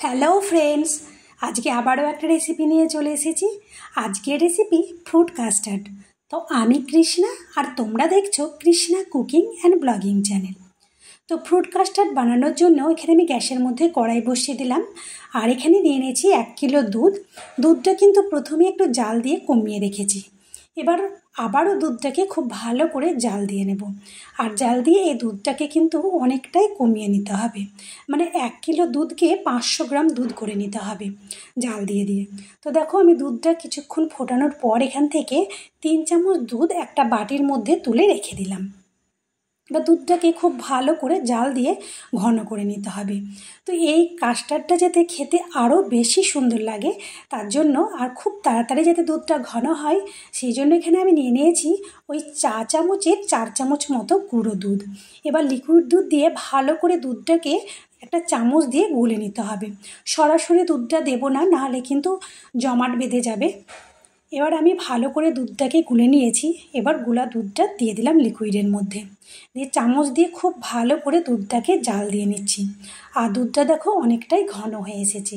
Hello friends, আজকে আবারও একটা রেসিপি নিয়ে চলে এসেছি। আজকের রেসিপি ফ্রুট কাস্টার্ড। তো আমি কৃষ্ণা আর তোমরা দেখছো Krishna cooking and blogging channel. তো ফ্রুট কাস্টার্ড বানানোর জন্য এখানে আমি গ্যাসের মধ্যে কড়াই বসিয়ে দিলাম। আর এখানে নিয়ে নিয়েছি 1 কিলো দুধ। দুধটা কিন্তু প্রথমে একটু জাল দিয়ে কমিয়ে রেখেছি। এবার আবারও দুধটাকে খুব ভালো করে জাল দিয়ে নেব। আর জাল দিয়ে এই দুধটাকে কিন্তু অনেকটাই কমিয়ে নিতে হবে, মানে 1 কিলো দুধকে 500 গ্রাম দুধ করে নিতে হবে জাল দিয়ে দিয়ে। তো দেখো আমি দুধটা কিছুক্ষণ ফোটানোর পর এখান থেকে 3 চামচ দুধ একটা বাটির মধ্যে তুলে রেখে দিলাম। বা দুধটাকে খুব ভালো করে জাল দিয়ে ঘন করে নিতে হবে। তো এই কাস্টার্ডটা যাতে খেতে আরও বেশি সুন্দর লাগে তার জন্য আর খুব তাড়াতাড়ি যাতে দুধটা ঘন হয় সেই জন্য এখানে আমি নিয়ে নিয়েছি ওই চা চামচের 4 চামচ মতো গুঁড়ো দুধ। এবার লিকুইড দুধ দিয়ে ভালো করে দুধটাকে একটা চামচ দিয়ে গুলে নিতে হবে। সরাসরি দুধটা দেবো না, নাহলে কিন্তু জমাট বেঁধে যাবে। এবার আমি ভালো করে দুধটাকে গুলে নিয়েছি। এবার গুলা দুধটা দিয়ে দিলাম লিকুইডের মধ্যে, দিয়ে চামচ দিয়ে খুব ভালো করে দুধটাকে জাল দিয়ে নিচ্ছি। আর দুধটা দেখো অনেকটাই ঘন হয়ে এসেছে।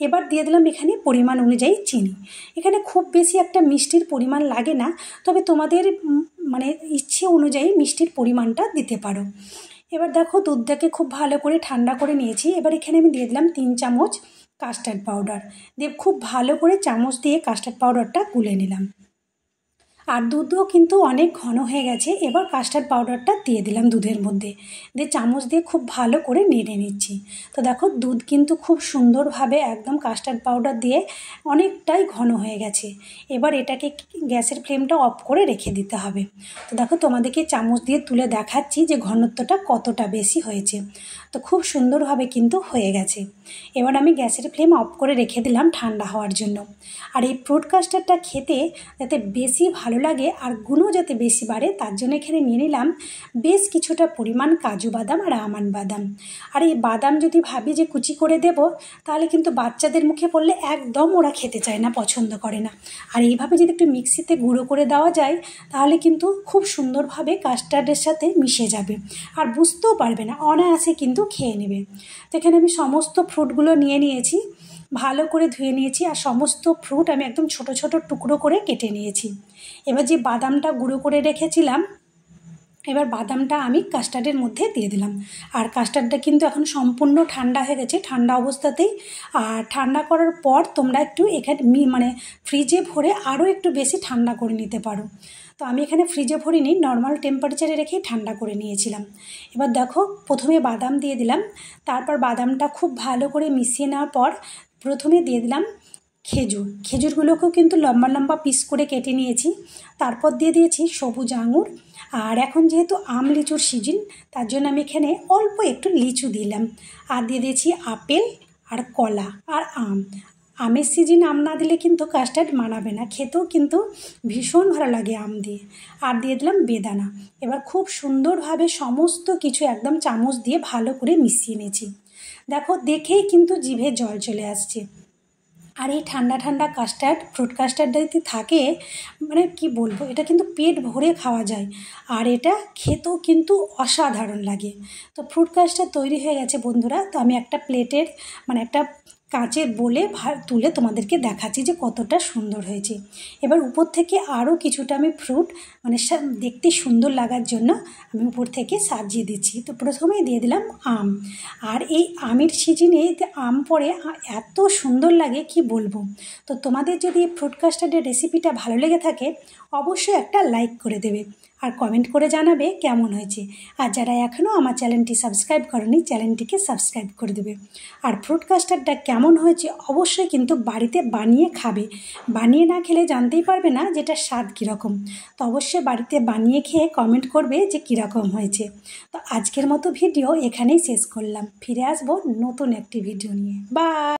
এবার দিয়ে দিলাম এখানে পরিমাণ অনুযায়ী চিনি। এখানে খুব বেশি একটা মিষ্টির পরিমাণ লাগে না, তবে তোমাদের মানে ইচ্ছে অনুযায়ী মিষ্টির পরিমাণটা দিতে পারো। এবার দেখো দুধটাকে খুব ভালো করে ঠান্ডা করে নিয়েছি। এবার এখানে আমি দিয়ে দিলাম 3 চামচ কাস্টার্ড পাউডার, দিয়ে খুব ভালো করে চামচ দিয়ে কাস্টার্ড পাউডারটা গুলে নিলাম। আর দুধও কিন্তু অনেক ঘন হয়ে গেছে। এবার কাস্টার্ড পাউডারটা দিয়ে দিলাম দুধের মধ্যে, দিয়ে চামচ দিয়ে খুব ভালো করে নেড়ে নিচ্ছি। তো দেখো দুধ কিন্তু খুব সুন্দরভাবে একদম কাস্টার্ড পাউডার দিয়ে অনেকটাই ঘন হয়ে গেছে। এবার এটাকে গ্যাসের ফ্লেমটা অফ করে রেখে দিতে হবে। তো দেখো তোমাদেরকে চামচ দিয়ে তুলে দেখাচ্ছি যে ঘনত্বটা কতটা বেশি হয়েছে। তো খুব সুন্দরভাবে কিন্তু হয়ে গেছে। এবার আমি গ্যাসের ফ্লেম অফ করে রেখে দিলাম ঠান্ডা হওয়ার জন্য। আর এই ফ্রুট কাস্টার্ডটা খেতে যাতে বেশি ভালো লাগে আর গুণও যাতে বেশি বাড়ে তার জন্য এখানে নিয়ে নিলাম বেশ কিছুটা পরিমাণ কাজু বাদাম আর আমন্ড বাদাম। আর এই বাদাম যদি ভাবি যে কুচি করে দেব তাহলে কিন্তু বাচ্চাদের মুখে পড়লে একদম ওরা খেতে চায় না, পছন্দ করে না। আর এইভাবে যদি একটু মিক্সিতে গুঁড়ো করে দেওয়া যায় তাহলে কিন্তু খুব সুন্দরভাবে কাস্টার্ডের সাথে মিশে যাবে আর বুঝতেও পারবে না, অনায়াসে কিন্তু খেয়ে নেবে। তো এখানে আমি সমস্ত ফ্রুটগুলো নিয়ে নিয়েছি, ভালো করে ধুয়ে নিয়েছি। আর সমস্ত ফ্রুট আমি একদম ছোট ছোট টুকরো করে কেটে নিয়েছি। এবার যে বাদামটা গুঁড়ো করে রেখেছিলাম, এবার বাদামটা আমি কাস্টার্ডের মধ্যে দিয়ে দিলাম। আর কাস্টার্ডটা কিন্তু এখন সম্পূর্ণ ঠান্ডা হয়ে গেছে, ঠান্ডা অবস্থাতেই। আর ঠান্ডা করার পর তোমরা একটু এখানে মানে ফ্রিজে ভরে আরও একটু বেশি ঠান্ডা করে নিতে পারো। তো আমি এখানে ফ্রিজে ভরিনি, নর্মাল টেম্পারেচারে রেখেই ঠান্ডা করে নিয়েছিলাম। এবার দেখো প্রথমে বাদাম দিয়ে দিলাম, তারপর বাদামটা খুব ভালো করে মিশিয়ে নেওয়ার পর প্রথমে দিয়ে দিলাম খেজুরগুলোকেও কিন্তু লম্বা লম্বা পিস করে কেটে নিয়েছি। তারপর দিয়ে দিয়েছি সবুজ আঙুর। আর এখন যেহেতু আম লিচুর সিজন তার জন্য আমি এখানে অল্প একটু লিচু দিলাম। আর দিয়ে দিয়েছি আপেল আর কলা আর আম। আমের সিজন আম না দিলে কিন্তু কাস্টার্ড মানাবে না, খেতেও কিন্তু ভীষণ ভালো লাগে আম দিয়ে। আর দিয়ে দিলাম বেদানা। এবার খুব সুন্দরভাবে সমস্ত কিছু একদম চামচ দিয়ে ভালো করে মিশিয়ে নিয়েছি। দেখো দেখেই কিন্তু জিভে জল চলে আসছে। আর এই ঠান্ডা ঠান্ডা কাস্টার্ড ফ্রুট কাস্টার্ডটা যদি থাকে মানে কি বলবো, এটা কিন্তু পেট ভরে খাওয়া যায় আর এটা খেতেও কিন্তু অসাধারণ লাগে। তো ফ্রুট কাস্টার্ড তৈরি হয়ে গেছে বন্ধুরা। তো আমি একটা প্লেটের মানে একটা কাচের বলে তুলে তোমাদেরকে দেখাচ্ছি যে কতটা সুন্দর হয়েছে। এবার উপর থেকে আরও কিছুটা আমি ফ্রুট মানে দেখতে সুন্দর লাগার জন্য আমি উপর থেকে সাজিয়ে দিচ্ছি। তো প্রথমেই দিয়ে দিলাম আম। আর এই আমের সিজনে আম পড়ে এত সুন্দর লাগে কি বলবো। তো তোমাদের যদি এই ফ্রুট কাস্টার্ডের রেসিপিটা ভালো লেগে থাকে অবশ্যই একটা লাইক করে দেবে আর কমেন্ট করে জানাবে কেমন হয়েছে। আর যারা এখনও আমার চ্যানেলটি সাবস্ক্রাইব করেনি চ্যানেলটিকে সাবস্ক্রাইব করে দেবে। আর ফ্রুট কাস্টার্ডটা কেমন হয়েছে অবশ্যই কিন্তু বাড়িতে বানিয়ে খাবে, বানিয়ে না খেলে জানতেই পারবে না যেটা স্বাদ কীরকম। তো অবশ্যই বাড়িতে বানিয়ে খেয়ে কমেন্ট করবে যে কীরকম হয়েছে। তো আজকের মতো ভিডিও এখানেই শেষ করলাম, ফিরে আসবো নতুন একটি ভিডিও নিয়ে। বাই।